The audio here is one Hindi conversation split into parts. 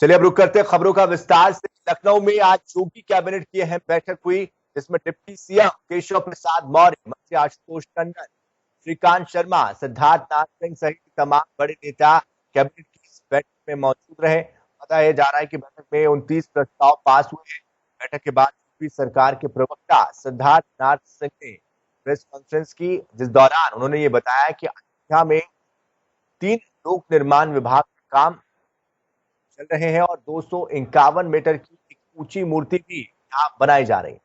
चलिए अब रुक करते हैं खबरों का विस्तार से। लखनऊ में आज योगी कैबिनेट की अहम बैठक हुई, जिसमें डिप्टी सीएम केशव प्रसाद मौर्य, मंत्री आशुतोष टंडन, श्रीकांत शर्मा, सिद्धार्थ नाथ सिंह सहित तमाम बड़े नेता कैबिनेट की इस बैठक में मौजूद रहे। बताया जा रहा है कि बैठक में 29 प्रस्ताव पास हुए हैं। बैठक के बाद यूपी सरकार के प्रवक्ता सिद्धार्थ नाथ सिंह ने प्रेस कॉन्फ्रेंस की, जिस दौरान उन्होंने ये बताया कि अयोध्या में 3 लोक निर्माण विभाग का काम चल रहे हैं और 251 मीटर की एक ऊंची मूर्ति भी यहां बनाई जा रही है।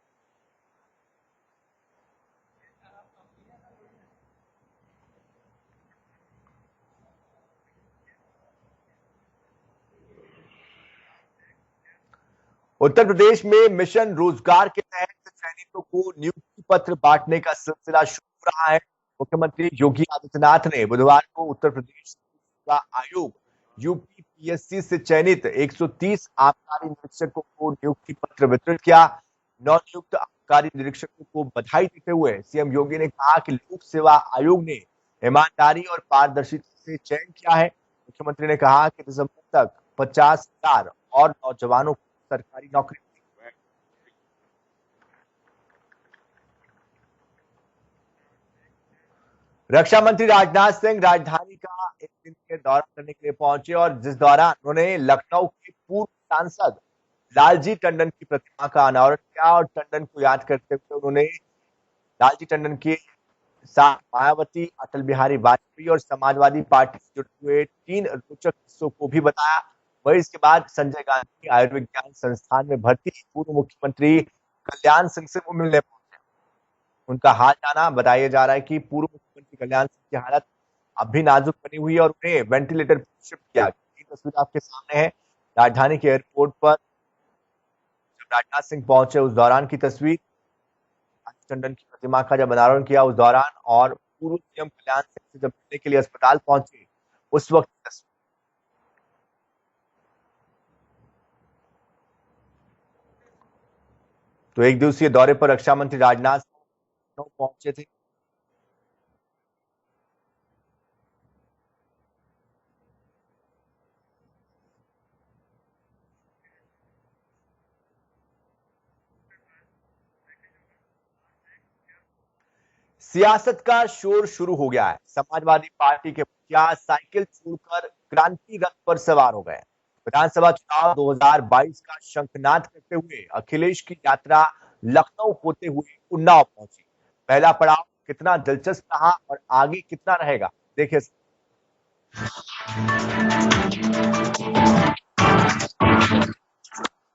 उत्तर प्रदेश में मिशन रोजगार के तहत चयनितों को नियुक्ति पत्र बांटने का सिलसिला शुरू हो रहा है। मुख्यमंत्री योगी आदित्यनाथ ने बुधवार को उत्तर प्रदेश सेवा आयोग यूपीपीएससी से चयनित 130 आबकारी निरीक्षकों को नियुक्ति पत्र वितरित किया। नवनियुक्त आबकारी निरीक्षकों को बधाई देते हुए सीएम योगी ने कहा कि लोक सेवा आयोग ने ईमानदारी और पारदर्शिता से चयन किया है। मुख्यमंत्री ने कहा कि दिसंबर तक 50,000 और नौजवानों को सरकारी नौकरी। रक्षा मंत्री राजनाथ सिंह राजधानी का एक दिन के दौरा करने के लिए पहुंचे और जिस दौरान उन्होंने लखनऊ के पूर्व सांसद लालजी टंडन की प्रतिमा का अनावरण किया और टंडन को याद करते हुए उन्होंने लालजी टंडन के साथ मायावती, अटल बिहारी वाजपेयी और समाजवादी पार्टी से जुड़े हुए 3 रोचक किस्सों को भी बताया। वही इसके बाद संजय गांधी आयुर्विज्ञान संस्थान में भर्ती पूर्व मुख्यमंत्री कल्याण सिंह से वो मिलने पहुंचे। उनका हाल जाना। बताया जा रहा है कि पूर्व मुख्यमंत्री कल्याण सिंह की हालत अब भी नाजुक बनी हुई है और उन्हें वेंटिलेटर पर शिफ्ट किया गया। ये तस्वीर आपके सामने है राजधानी के एयरपोर्ट पर जब राजनाथ सिंह पहुंचे उस दौरान की तस्वीर। टंडन की प्रतिमा का जब अनावरण किया उस दौरान और पूर्व सीएम कल्याण सिंह से जब मिलने के लिए अस्पताल पहुंचे उस वक्त की तस्वीर। तो एक दिवसीय दौरे पर रक्षा मंत्री राजनाथ सिंह पहुंचे थे। सियासत का शोर शुरू हो गया है। समाजवादी पार्टी के मुखिया साइकिल छोड़कर क्रांति रथ पर सवार हो गए। विधानसभा चुनाव 2022 का शंखनाद करते हुए अखिलेश की यात्रा लखनऊ होते हुए उन्नाव पहुंची। पहला पड़ाव कितना दिलचस्प रहा और आगे कितना रहेगा, देखिए।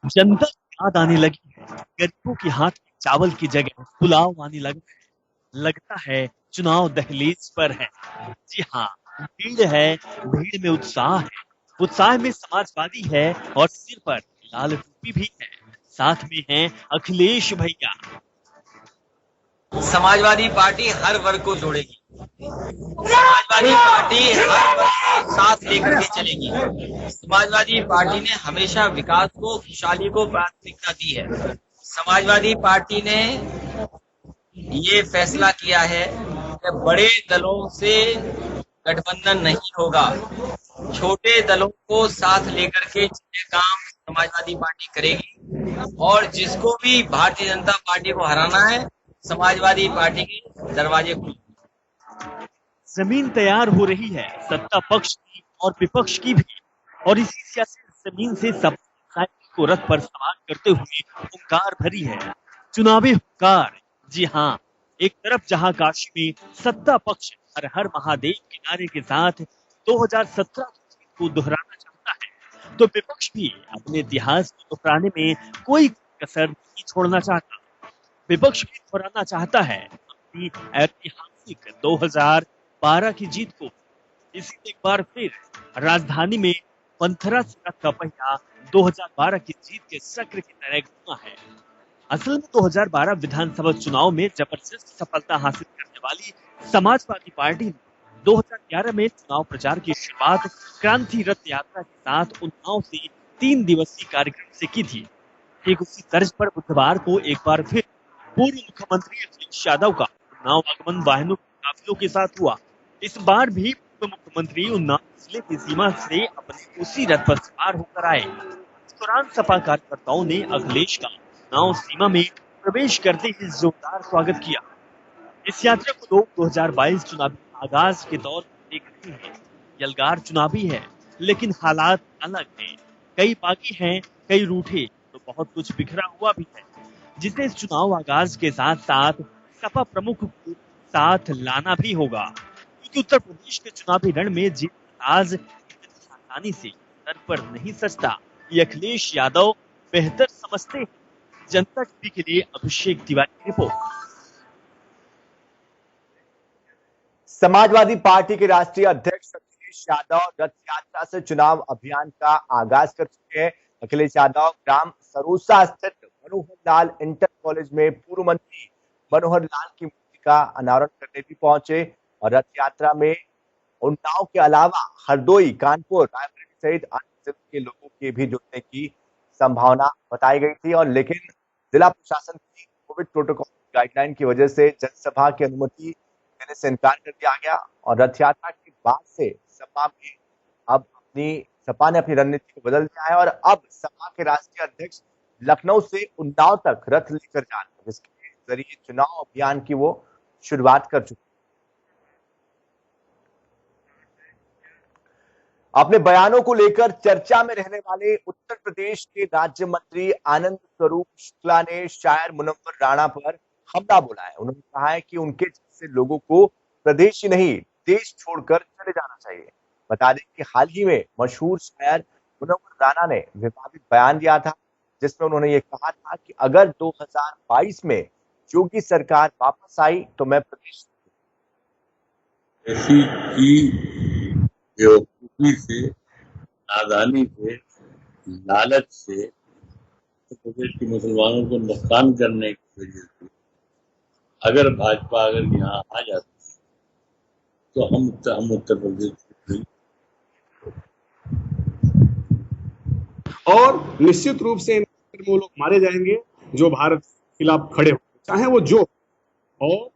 जनता याद आने लगी है। गरीबों के हाथ में चावल की जगह पुलाव आने लगा है। लगता है चुनाव दहलीज पर है। जी हाँ, भीड़ है, भीड़ में उत्साह है। उत्साह में समाजवादी है और सिर पर लाल टोपी भी है। साथ में है अखिलेश भैया। समाजवादी पार्टी हर वर्ग को जोड़ेगी। समाजवादी पार्टी हर वर्ग को साथ लेकर के चलेगी। समाजवादी पार्टी ने हमेशा विकास को, खुशहाली को प्राथमिकता दी है। समाजवादी पार्टी ने ये फैसला किया है कि बड़े दलों से गठबंधन नहीं होगा। छोटे दलों को साथ लेकर के काम समाजवादी पार्टी करेगी और जिसको भी भारतीय जनता पार्टी को हराना है समाजवादी पार्टी के दरवाजे खुले। जमीन तैयार हो रही है, सत्ता पक्ष की और विपक्ष की भी, और इसी सियासी जमीन से सब को रथ पर सवार करते हुए हुंकार भरी है। चुनावी हुंकार। जी हाँ, एक तरफ जहां काशी में सत्ता पक्ष हर हर महादेव के नारे के साथ 2017 को दोहराना चाहता है, तो विपक्ष भी अपने इतिहास को दोहराने में कोई कसर नहीं छोड़ना चाहता। विपक्ष भी दोहराना चाहता है अपनी ऐतिहासिक 2012 की जीत को। इसी एक बार फिर राजधानी में पंथरा सड़क का पहिया 2012 की जीत के चक्र की तरह घूमा है। असल में 2012 विधानसभा चुनाव में जबरदस्त सफलता हासिल करने वाली समाजवादी पार्टी ने 2011 में चुनाव प्रचार की शुरुआत क्रांति रथ यात्रा के साथ उन्नाव से 3 दिवसीय कार्यक्रम से की थी। ठीक उसी तर्ज पर बुधवार को एक बार फिर पूर्व मुख्यमंत्री अखिलेश यादव का उन्नाव आगमन वाहनों के काफिलों के साथ हुआ। इस बार भी पूर्व मुख्यमंत्री उन्नाव जिले की सीमा से अपने उसी रथ पर सवार होकर आए। इस दौरान सपा कार्यकर्ताओं ने अखिलेश का उन्नाव सीमा में प्रवेश करते ही जोरदार स्वागत किया। इस यात्रा को लोग 2022 चुनावी आगाज के तौर पर देख रहे हैं। यलगार चुनावी है, लेकिन हालात अलग हैं। कई बागी हैं, कई रूठे, तो बहुत कुछ बिखरा हुआ भी है, जिसे इस चुनाव आगाज के साथ साथ सपा प्रमुख को साथ लाना भी होगा, क्योंकि उत्तर प्रदेश के चुनावी रण में जीत का राज इतनी आसानी से सर पर नहीं सजता। ये अखिलेश यादव बेहतर समझते हैं। जनता टीवी के लिए अभिषेक तिवारी की रिपोर्ट। समाजवादी पार्टी के राष्ट्रीय अध्यक्ष अखिलेश यादव रथ यात्रा से चुनाव अभियान का आगाज कर चुके हैं। अखिलेश यादव ग्राम सरोसा स्थित मनोहर लाल इंटर कॉलेज में पूर्व मंत्री मनोहर लाल की मूर्ति का अनावरण करने भी पहुंचे और रथ यात्रा में उन्नाव के अलावा हरदोई, कानपुर, रायबरेली सहित अन्य जिलों के लोगों के भी जुड़ने की संभावना बताई गई थी और लेकिन जिला प्रशासन की कोविड प्रोटोकॉल गाइडलाइन की वजह से जनसभा की अनुमति देने से इनकार कर दिया गया और रथ यात्रा के बाद से सपा ने अपनी रणनीति को बदल दिया है और अब सपा के राष्ट्रीय अध्यक्ष लखनऊ से उन्नाव तक रथ लेकर जा रहे हैं, जिसके जरिए चुनाव अभियान की वो शुरुआत कर चुके हैं। अपने बयानों को लेकर चर्चा में रहने वाले उत्तर प्रदेश के राज्य मंत्री आनंद स्वरूप शुक्ला ने शायर मुनव्वर राणा पर हमला बोला है। उन्होंने कहा है कि उनके जैसे लोगों को प्रदेश ही नहीं देश छोड़कर चले जाना चाहिए। बता दें कि हाल ही में मशहूर शायर मुनव्वर राणा ने विवादित बयान दिया था, जिसमें उन्होंने ये कहा था कि अगर 2022 में योगी सरकार वापस आई तो मैं प्रदेश ऐसी की बेवकूफी से, नादानी से, लालच से प्रदेश के मुसलमानों को नुकसान करने की वजह से अगर भाजपा यहाँ आ जाती तो हम उत्तर प्रदेश और निश्चित रूप से वो लोग मारे जाएंगे जो भारत के खिलाफ खड़े हो, चाहे वो जो और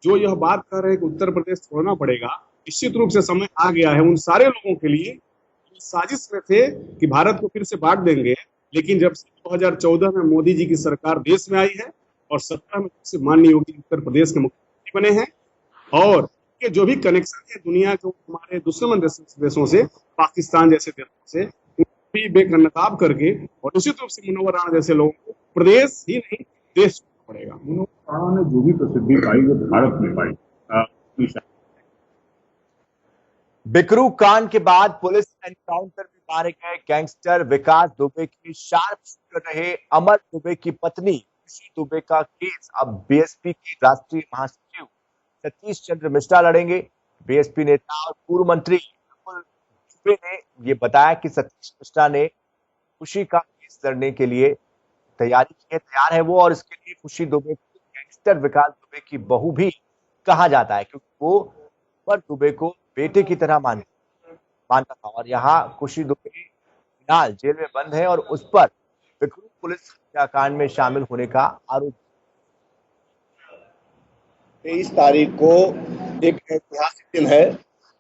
जो यह बात कर रहे हैं कि उत्तर प्रदेश छोड़ना पड़ेगा, निश्चित रूप से समय आ गया है उन सारे लोगों के लिए। साजिश में थे कि भारत को फिर से बांट देंगे, लेकिन जब 2014 में मोदी जी की सरकार देश में आई है और 17 में से माननीय योगी उत्तर प्रदेश के मुख्यमंत्री बने हैं और के जो भी कनेक्शन है दुनिया के हमारे दुश्मन देशों से, पाकिस्तान जैसे देशों से, भी बेनकाब करके और निश्चित रूप से मुनव्वर राणा जैसे लोगों को प्रदेश ही नहीं देश पड़ेगा। मुनव्वर राणा ने जो भी प्रसिद्धि पाई वो भारत में पाई। बिकरू कांड के बाद पुलिस एनकाउंटर में मारे गए गैंगस्टर विकास दुबे की शार्प शूटर रहे अमर दुबे की पत्नी खुशी दुबे का केस अब बीएसपी के राष्ट्रीय महासचिव सतीश चंद्र मिश्रा लड़ेंगे। बीएसपी नेता और पूर्व मंत्री दुबे ने ये बताया कि सतीश मिश्रा ने खुशी का केस लड़ने के लिए तैयार है वो, और इसके लिए खुशी दुबे को गैंगस्टर विकास दुबे की बहू भी कहा जाता है, क्योंकि वो अमर दुबे को बेटे की तरह मानता था और यहाँ खुशी दुबे फिलहाल जेल में बंद है और उस पर बिकरू पुलिस हत्याकांड में शामिल होने का आरोप। 23 तारीख को एक ऐतिहासिक दिन है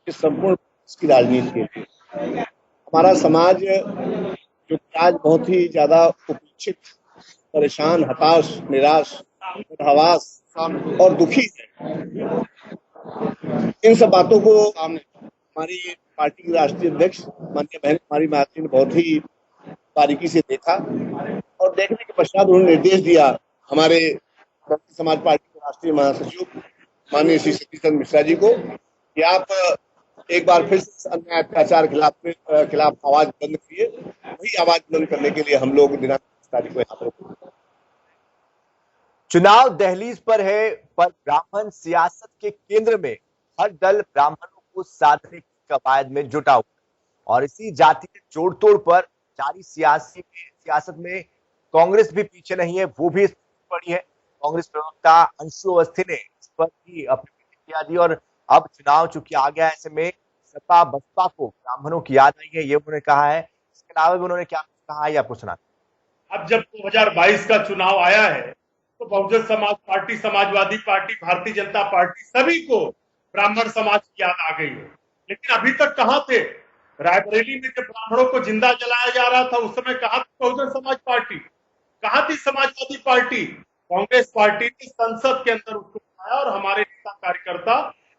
इस संपूर्ण की राजनीति के लिए। हमारा समाज जो आज बहुत ही ज्यादा उपेक्षित, परेशान, हताश, निराश, हवास और दुखी है, इन सब बातों को हमारी पार्टी की राष्ट्रीय अध्यक्ष माननीय बहन कुमारी मायावती ने बहुत ही बारीकी से देखा और देखने के पश्चात उन्होंने निर्देश दिया हमारे समाज पार्टी के राष्ट्रीय महासचिव माननीय श्री सतीश चंद्र मिश्रा जी को कि आप एक बार फिर से अन्याय अत्याचार खिलाफ आवाज बुलंद करिए। वही आवाज बुलंद करने के लिए हम लोग दिनांक 20 तारीख को यहाँ पर। चुनाव दहलीज पर है, पर ब्राह्मण सियासत के केंद्र में हर दल ब्राह्मणों को साधने की कवायद में जुटा हुआ और इसी जाति के जोड़ तोड़ पर जारी सियासत में कांग्रेस भी पीछे नहीं है, वो भी पड़ी है। कांग्रेस प्रवक्ता अंशु अवस्थी ने इस पर भी अपनी प्रतिक्रिया दी और अब चुनाव चूंकि आ गया, ऐसे में सपा बसपा को ब्राह्मणों की याद आई है, ये उन्होंने कहा है। इसके अलावा भी उन्होंने क्या कहा है आपको सुना। अब जब 2022 का चुनाव आया है तो Bahujan Samaj party, Samajwadi party, Bharatiya Janata party, सभी को ब्राह्मण समाज की याद आ गई है। लेकिन अभी तक कहां थे? रायबरेली में जब ब्राह्मणों को जिंदा जलाया जा रहा था, उस समय कहां थी बहुजन समाज पार्टी? कहां थी समाजवादी पार्टी? कांग्रेस पार्टी ने संसद के अंदर उसको उठाया और हमारे नेता कार्यकर्ता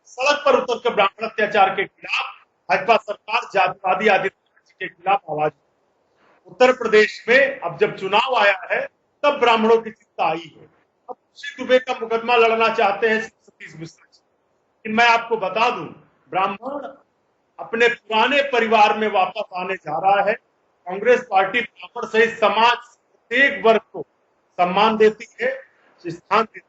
सड़क पर उतर कर ब्राह्मण अत्याचार के खिलाफ, भाजपा सरकार जातिवादी आदित्य के खिलाफ आवाज। उत्तर प्रदेश में अब जब चुनाव आया है तब ब्राह्मणों की चिंता आई है। अब खुशी दुबे का मुकदमा लड़ना चाहते हैं सतीश मिश्रा जी। लेकिन मैं आपको बता दूं, ब्राह्मण अपने पुराने परिवार में वापस आने जा रहा है। कांग्रेस पार्टी ब्राह्मण सहित समाज प्रत्येक वर्ग को सम्मान देती है, स्थान देती है।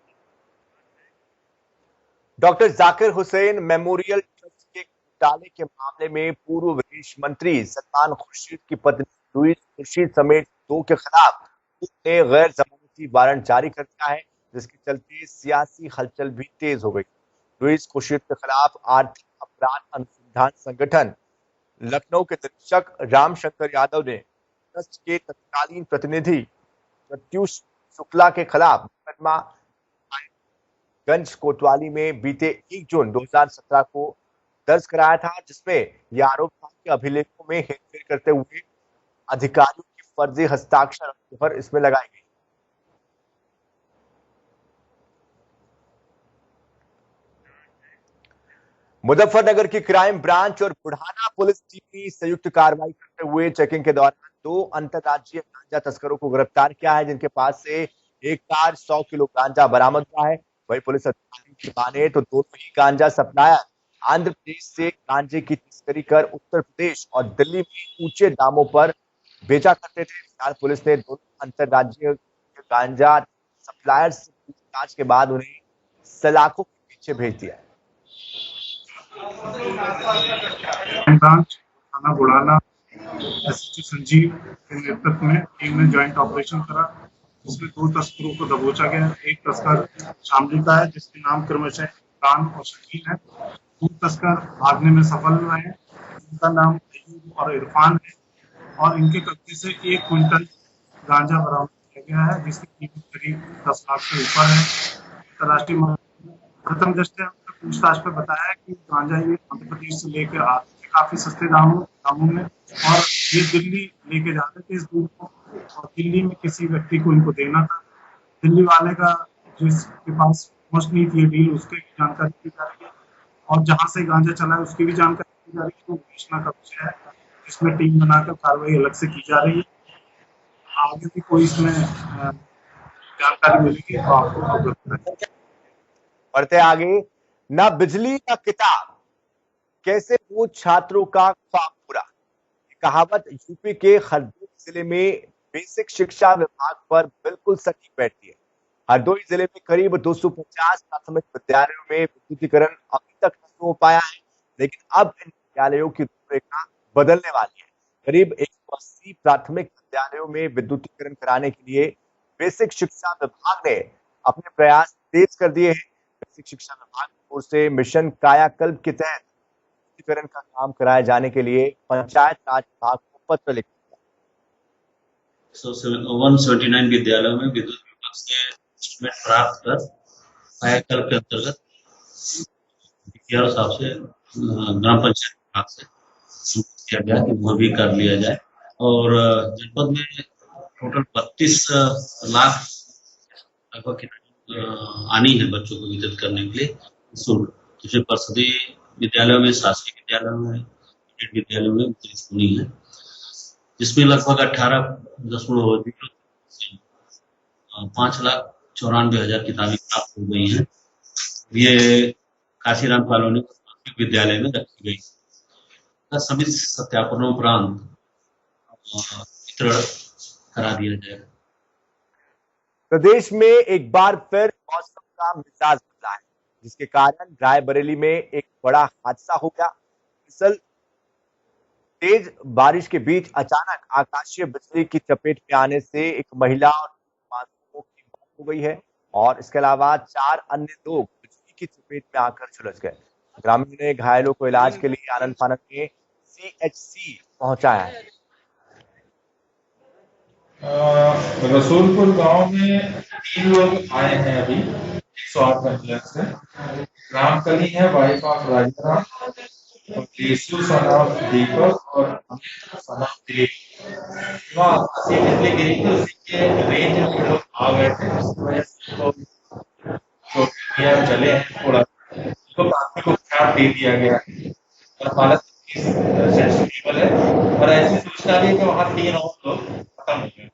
Doctor Zakir Hussain memorial trust के घोटाले के मामले में पूर्व विदेश मंत्री सलमान खुर्शीद की पत्नी लुईस खुर्शीद समेत 2 के खिलाफ कोर्ट ने गैर जमानती वारंट जारी कर दिया है, जिसके चलते सियासी हलचल भी तेज हो गई। लुईस खुर्शीद के खिलाफ आर्थिक अपराध अनुसंधान संगठन लखनऊ के निरीक्षक रामशंकर यादव ने ट्रस्ट के तत्कालीन प्रतिनिधि प्रत्युष शुक्ला के खिलाफ मुकदमा गंज कोतवाली में बीते 1 जून 2017 को दर्ज कराया था, जिसमें यह आरोप था कि अभिलेखों में हेरफेर करते हुए अधिकारियों की फर्जी हस्ताक्षर और मुहर इसमें लगाई गई। मुजफ्फरनगर की क्राइम ब्रांच और बुढ़ाना पुलिस टीम की संयुक्त कार्रवाई करते हुए चेकिंग के दौरान 2 अंतरराज्यीय गांजा तस्करों को गिरफ्तार किया है, जिनके पास से एक कार 100 किलो गांजा बरामद हुआ है। वही पुलिस अधिकारी की माने तो दोनों ही गांजा सप्लायर आंध्र प्रदेश से गांजे की तस्करी कर उत्तर प्रदेश और दिल्ली में ऊंचे दामों पर बेचा करते थे। बिहार पुलिस ने दोनों अंतरराज्यीय गांजा सप्लायर से पूछताछ के बाद उन्हें सलाखों के पीछे भेज दिया है। ब्रांच थाना बुढ़ाना एसएसपी संजीव के नेतृत्व में टीम ने ज्वाइंट ऑपरेशन करा, जिसमें 2 तस्करों को दबोचा गया। एक तस्कर शामली का है, जिसके नाम क्रमशः इमरान और शकील है। 2 तस्कर भागने में सफल हुए हैं, इनका नाम अयूब और इरफान है, और इनके कब्जे से 1 क्विंटल गांजा बरामद किया गया है, जिसकी कीमत करीब 10 लाख से ऊपर है। अंतर्राष्ट्रीय प्रथम दृष्टया पूछताछ पर बताया कि गांजा ये आंध्र प्रदेश से लेकर आते थे काफी सस्ते दामों में, और ये दिल्ली लेके जाते थे इस दूध को, और दिल्ली में किसी व्यक्ति को इनको देना था। दिल्ली वाले का जिसके पास पहुंच नहीं थी डील, उसकी भी जानकारी दी जा रही है, और जहां से गांजा चला है उसकी भी जानकारी दी जा रही है। तो बेचना का विषय है, जिसमें टीम बनाकर कार्रवाई अलग से की जा रही है। आगे भी कोई इसमें जानकारी मिलेगी तो आपको अवगत कराएंगे। बढ़ते आगे, ना बिजली ना किताब, कैसे वो छात्रों का ख्वाब पूरा। कहावत यूपी के हरदोई जिले में बेसिक शिक्षा विभाग पर बिल्कुल सटीक बैठती है। हरदोई जिले में करीब 250 प्राथमिक विद्यालयों में विद्युतीकरण अभी तक नहीं हो पाया है, लेकिन अब इन विद्यालयों की रूपरेखा बदलने वाली है। करीब 180 प्राथमिक विद्यालयों में विद्युतीकरण कराने के लिए बेसिक शिक्षा विभाग ने अपने प्रयास तेज कर दिए हैं। बेसिक शिक्षा विभाग की ओर से मिशन कायाकल्प के तहत विद्युतीकरण का काम कराए जाने के लिए पंचायत राज विभाग को पत्र लिखा गया। 179 विद्यालयों में विद्युत विभाग से एस्टीमेट प्राप्त कर कायाकल्प के अंतर्गत डीपीआर साहब से ग्राम पंचायत विभाग से किया गया कि वो भी कर लिया जाए, और जनपद में टोटल 32 लाख लगभग आनी है बच्चों को वितरित करने के लिए शुल्क। जिसमें परिषदीय विद्यालयों में, शासकीय विद्यालयों में, विद्यालयों में वितरित होनी है, जिसमें लगभग 5,94,हजार किताबें प्राप्त हो गई हैं। ये काशीराम कॉलोनी विद्यालय में रखी गई। सभी सत्यापनों उपरांत वितरण करा दिया जाएगा। प्रदेश में एक बार फिर मौसम का मिजाज बदला है, जिसके कारण रायबरेली में एक बड़ा हादसा हो गया। दरअसल तेज बारिश के बीच अचानक आकाशीय बिजली की चपेट में आने से एक महिला और मासूमों की मौत हो गई है, और इसके अलावा 4 अन्य लोग बिजली की चपेट में आकर झुलस गए। ग्रामीणों ने घायलों को इलाज के लिए आनंद फानंद में CHC पहुंचाया है। रसूलपुर गांव में 3 लोग आए हैं अभी 108 एम्बुलेंस से। रामकली है वाइफ ऑफ राजाराम, और केशु सन ऑफ दीपक और अमित सन ऑफ दिलीप। वहाँ सीट इसलिए गिरी थी, उसी के रेंज में लोग आ गए थे, जिसकी वजह से वो छोटे चले हैं थोड़ा, तो प्राथमिक उपचार दे दिया गया है और हालत सेंसिटिव है। और ऐसी सूचना दी कि वहाँ 3 और लोग खत्म हो गए।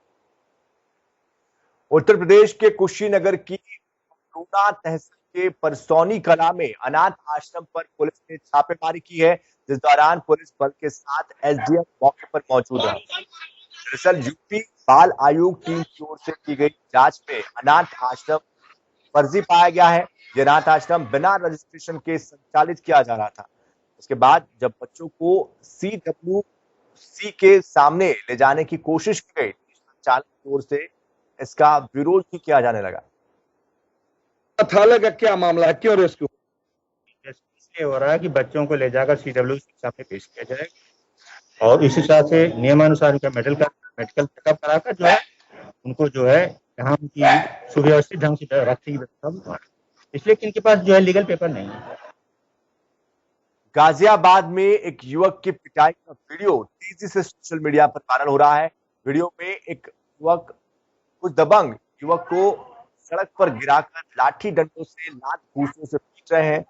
उत्तर प्रदेश के कुशीनगर की टूना तहसील के परसौनी कला में अनाथ आश्रम पर पुलिस ने छापेमारी की है, जिस दौरान पुलिस बल के साथ एसडीएम मौके पर मौजूद है। दरअसल यूपी बाल आयोग टीम की ओर से की गई जांच में अनाथ आश्रम फर्जी पाया गया है। यह अनाथ आश्रम बिना रजिस्ट्रेशन के संचालित किया जा रहा था। उसके बाद जब बच्चों को CWC के सामने ले जाने की कोशिश की गई, संचालक की ओर से इसका विरोध भी किया जाने लगा। थाने का क्या मामला है, क्यों रेस्क्यू इसलिए हो रहा है कि बच्चों को ले जाकर CWC के सामने पेश किया जाएगा और इस हिसाब से नियमानुसार उनका मेडिकल चेकअप कराकर जो है उनको जो है यहाँ उनकी सुव्यवस्थित ढंग से रखने की व्यवस्था, इसलिए कि इनके पास जो है लीगल पेपर नहीं है। गाजियाबाद में एक युवक की पिटाई का वीडियो तेजी से सोशल मीडिया पर वायरल हो रहा है। वीडियो में एक युवक, कुछ दबंग युवक को सड़क पर गिराकर लाठी डंडों से, लात घूंसों से पीट रहे हैं।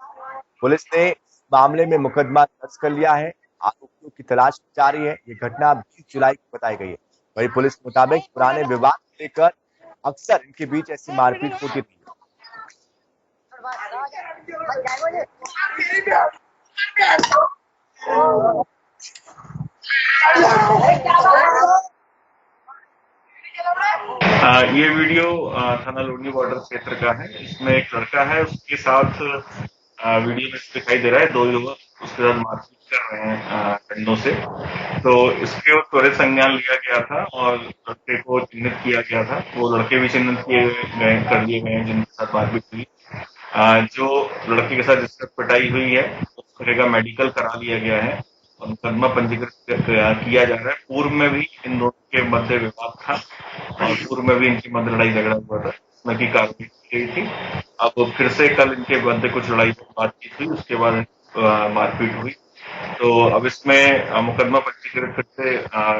पुलिस ने इस मामले में मुकदमा दर्ज कर लिया है। आरोपियों की तलाश जारी है। ये घटना 20 जुलाई को बताई गई है। वही पुलिस के मुताबिक पुराने विवाद को लेकर अक्सर इनके बीच ऐसी मारपीट होती रही है। ये वीडियो थाना लोनी बॉर्डर क्षेत्र का है। इसमें एक लड़का है, उसके साथ वीडियो में दिखाई दे रहा है 2 युवक उसके साथ मारपीट कर रहे हैं डंडों से। तो इसके त्वरित संज्ञान लिया गया था और लड़के को चिन्हित किया गया था। वो लड़के भी चिन्हित कर दिए गए हैं जिनके साथ मारपीट हुई। जो लड़के के साथ जिसका पिटाई हुई है उसका मेडिकल करा लिया गया है और मुकदमा पंजीकृत किया जा रहा है। पूर्व में भी इन दोनों के मध्य विवाद था और पूर्व में भी इनके मध्य लड़ाई झगड़ा हुआ था, इसमें की कार्रवाई की गई थी। अब फिर से कल इनके मध्य कुछ लड़ाई बातचीत हुई, उसके बाद मारपीट हुई। तो अब इसमें मुकदमा पंजीकृत फिर से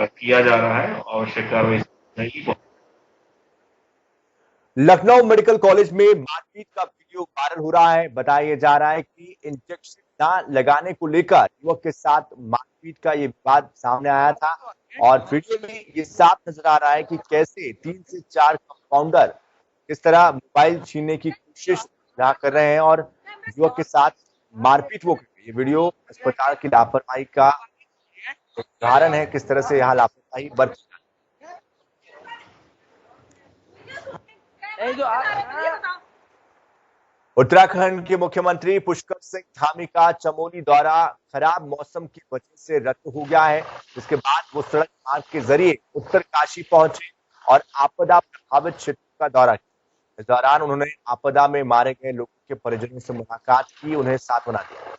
किया जा रहा है और आवश्यक कार्रवाई जाएगी। लखनऊ मेडिकल कॉलेज में मारपीट का वीडियो वायरल हो रहा है। बताया जा रहा है कि इंजेक्शन न लगाने को लेकर युवक के साथ मारपीट का ये विवाद सामने आया था और वीडियो में ये साफ नजर आ रहा है कि कैसे 3 से 4 कंपाउंडर किस तरह मोबाइल छीनने की कोशिश कर रहे हैं और युवक के साथ मारपीट वो कर रहे हैं। ये वीडियो अस्पताल की लापरवाही का उदाहरण है, किस तरह से यहाँ लापरवाही बरती। उत्तराखंड के मुख्यमंत्री पुष्कर सिंह धामी का चमोली दौरा खराब मौसम की वजह से रद्द हो गया है, जिसके बाद वो सड़क मार्ग के जरिए उत्तरकाशी पहुंचे और आपदा प्रभावित क्षेत्रों का दौरा किया। इस दौरान उन्होंने आपदा में मारे गए लोगों के परिजनों से मुलाकात की, उन्हें सांत्वना दिया।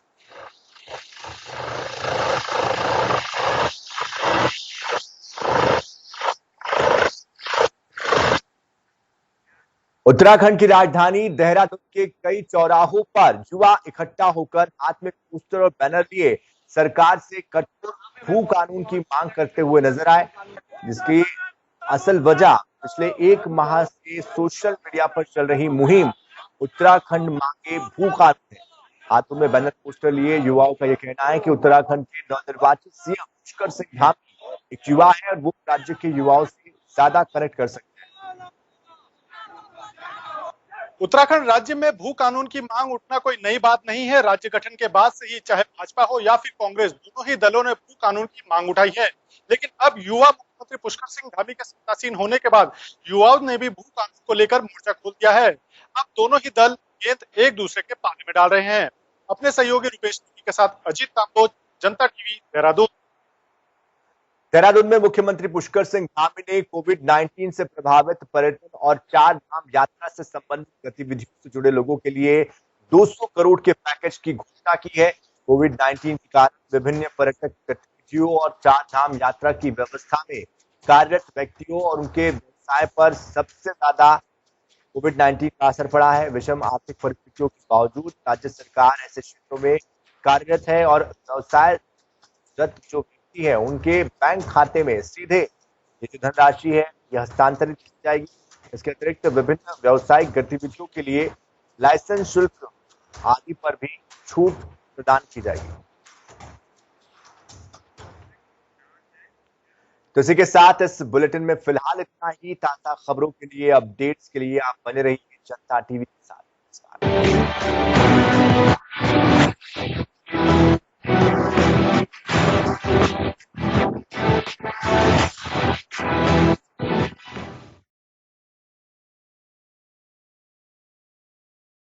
उत्तराखंड की राजधानी देहरादून के कई चौराहों पर युवा इकट्ठा होकर हाथ में पोस्टर और बैनर लिए सरकार से कठोर भू कानून की मांग करते हुए नजर आए, जिसकी असल वजह पिछले 1 माह से सोशल मीडिया पर चल रही मुहिम उत्तराखंड मांगे भू कानून है। हाथों में बैनर पोस्टर लिए युवाओं का यह कहना है कि उत्तराखंड के नवनिर्वाचित सीएम पुष्कर सिंह धामी एक युवा है और वो राज्य के युवाओं से ज्यादा कनेक्ट कर सकते हैं। उत्तराखंड राज्य में भू कानून की मांग उठना कोई नई बात नहीं है। राज्य गठन के बाद से ही चाहे भाजपा हो या फिर कांग्रेस, दोनों ही दलों ने भू कानून की मांग उठाई है। लेकिन अब युवा मुख्यमंत्री पुष्कर सिंह धामी के सत्तासीन होने के बाद युवाओं ने भी भू कानून को लेकर मोर्चा खोल दिया है। अब दोनों ही दल गेंद एक दूसरे के पाले में डाल रहे हैं। अपने सहयोगी रुपेश के साथ अजीत कांबोज, जनता टीवी, देहरादून। देहरादून में मुख्यमंत्री पुष्कर सिंह धामी ने कोविड-19 से प्रभावित पर्यटन और 4 धाम यात्रा से संबंधित गतिविधियों से जुड़े लोगों के लिए 200 करोड़ के पैकेज की घोषणा की है। कोविड-19 के कारण विभिन्न पर्यटक गतिविधियों और 4 धाम यात्रा की व्यवस्था में कार्यरत व्यक्तियों और उनके व्यवसाय पर सबसे ज्यादा कोविड-19 का असर पड़ा है। विषम आर्थिक परिस्थितियों के बावजूद राज्य सरकार ऐसे क्षेत्रों में कार्यरत है और व्यवसायरत जो व्यक्ति है उनके बैंक खाते में सीधे ये जो धनराशि है यह हस्तांतरित की जाएगी। इसके अतिरिक्त विभिन्न व्यावसायिक गतिविधियों के लिए लाइसेंस शुल्क आदि पर भी छूट प्रदान की जाएगी। तो इसी के साथ इस बुलेटिन में फिलहाल इतना ही। ताजा खबरों के लिए, अपडेट्स के लिए आप बने रहिए जनता टीवी के साथ।